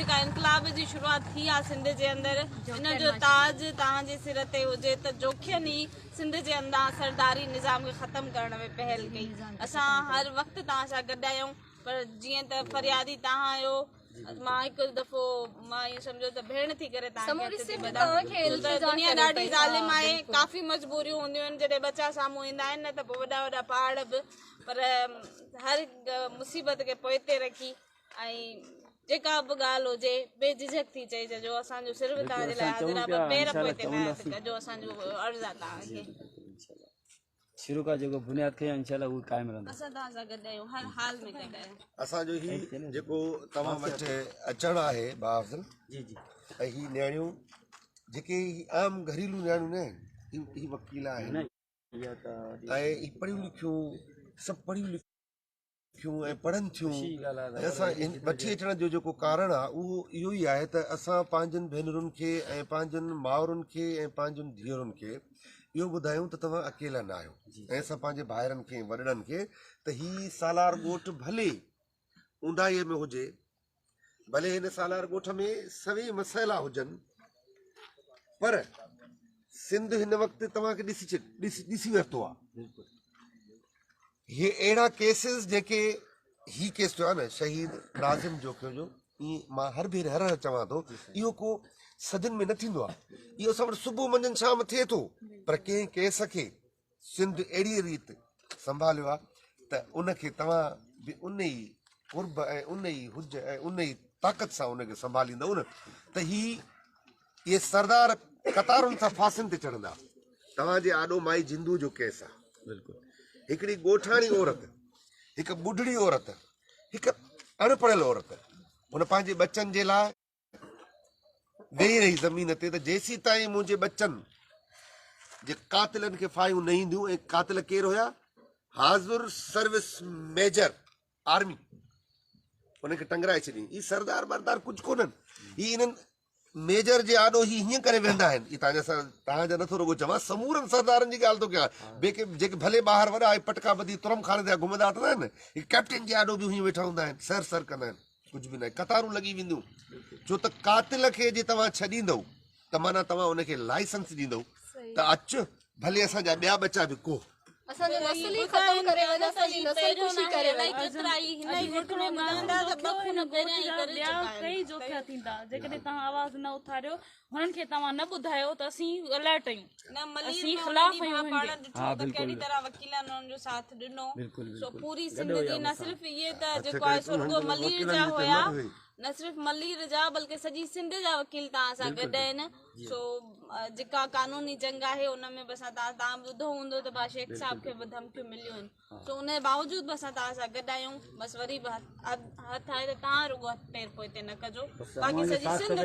जेका इनकलाब जी शुरुआत थी आहे सिंध जे अंदरि, इन जो ताज तव्हांजे सिर ते हुजे त जोखियनि ई सिंध जे अंदरि सरदारी निज़ाम खे ख़तमु करण में पहल कई। असां हर वक़्तु तव्हां सां गॾु आहियूं, पर जीअं त फरियादी तव्हां आहियो, मां हिकु दफ़ो मां ईअं सम्झो त भेण थी करे दुनिया ॾाढी ज़ालिम आहे, काफ़ी मजबूरियूं हूंदियूं आहिनि जॾहिं बच्चा साम्हूं ईंदा आहिनि न त पोइ वॾा वॾा पहाड़ बि, पर हर मुसीबत खे पोइ ते रखी ऐं जेका बि ॻाल्हि हुजे बेझिझक थी चई छॾियो, असांजो सिर्फ़ु तव्हांजे लाइ हाज़िर आहे, पर पेर पोइ ते न कजो, असांजो अर्ज़ु आहे तव्हांखे। शुरू का जो बुनियाद कयो इंशाल्लाह वो कायम रहंदो। असां तव्हां सां गॾु आहियूं, हर हाल में गॾु आहियूं। असांजो ही जेको तव्हां वटि अचणु आहे बाफ़ज़ल जी जी, ऐं ही नियाणियूं जेके आम घरेलू नियाणियूं न आहिनि, ही वकील आहिनि ऐं ही पढ़ियूं लिखियूं, सभु पढ़ियूं लिखियूं ऐं पढ़नि थियूं। ऐं असां वठी अचण जो जेको कारण आहे उहो इहो ई आहे त असां पंहिंजनि भेनरुनि खे ऐं पंहिंजनि माउरुनि खे ऐं पंहिंजनि धीअरुनि खे इहो ॿुधायूं त तव्हां अकेला न आहियो, ऐं असां पंहिंजे भाइरनि खे वॾड़नि खे त ही सालार ॻोठ भले ऊंदाईअ में हुजे, भले हिन सालार ॻोठ में सभई मसइला हुजनि, पर सिंध हिन वक़्तु तव्हांखे ॾिसी वरितो आहे। हे अहिड़ा केसिस जेके ही केस थियो आहे न शहीद नाज़िम जोखियो जो, ईअं मां हर भेरे हर चवां थो, इहो को सदियुनि में न थींदो आहे, इहो असां वटि सुबुह मंझंदि शाम थिए थो, पर कंहिं केस खे सिंध अहिड़ी रीति संभालियो आहे त उनखे तव्हां बि उन ई कुर्ब ऐं उन ई हुज ऐं उन ई ताक़त सां उनखे संभालींदव न त इहे सरदार कतारुनि सां फांसियुनि ते चढ़ंदा। तव्हांजे आॾो माई जिंदू जो केस आहे, बिल्कुलु हिकिड़ी ॻोठाणी औरत, हिकु ॿुढड़ी औरत, हिकु अणपढ़ियल औरत, हुन पंहिंजे बच्चनि जे लाइ वेही रही ज़मीन ते त जेसीं ताईं मुंहिंजे बच्चनि जे कातिलनि खे फायूं न ईंदियूं, ऐं कातिल केरु हुया, हाज़ुर सर्विस मेजर आर्मी, उनखे टंगराए छॾी। ही सरदार बरदार कुझु कोन्हनि, ही इन्हनि मेजर जे आॾो ही हीअं करे वेंदा आहिनि। ही तव्हांजा नथो रुगो चवां, समूरनि सरदारनि जी ॻाल्हि थो कयां, जेके भले ॿाहिरि वॾा पटका ॿधी तुरम खाने ते घुमंदा हटंदा आहिनि, ही कैप्टन जे आॾो बि हीअं वेठा हूंदा आहिनि, सर कंदा आहिनि, कुझु बि न आहे, कतारूं लॻी वेंदियूं, छो त कातिल खे जे तव्हां छॾींदव त माना तव्हां उनखे लाइसेंस ॾींदव त अचु भले असांजा ॿिया बच्चा बि को असांजो नस्ल ई ख़तम करे वञे, असांजी नस्ल ख़ुशी करे वञे। कई जोखिया थींदा जेकॾहिं तव्हां आवाज़ न उथारियो, हुननि खे तव्हां न ॿुधायो त असीं अलर्ट आहियूं, असीं ख़िलाफ़ आहियूं। कहिड़ी तरह वकीलनि हुननि जो साथ ॾिनो, सो पूरी सिंध जी न सिर्फ़ु इहे त जेको आहे सुर्गो मलीर जा हुया, न सिर्फ़ु मलीर जा बल्कि सॼी सिंध जा वकील तव्हां सां गॾु आहिनि। सो जेका कानूनी जंग आहे उनमें बि असां तव्हां ॿुधो हूंदो त शेख साहब खे बि धमकियूं मिलियूं आहिनि, सो उन जे बावजूद बि असां तव्हां सां गॾु आहियूं। बसि वरी बि हथु आहे त तव्हां रुगो हथु पेर पोइ ते न कजो, बाक़ी सॼी सिंध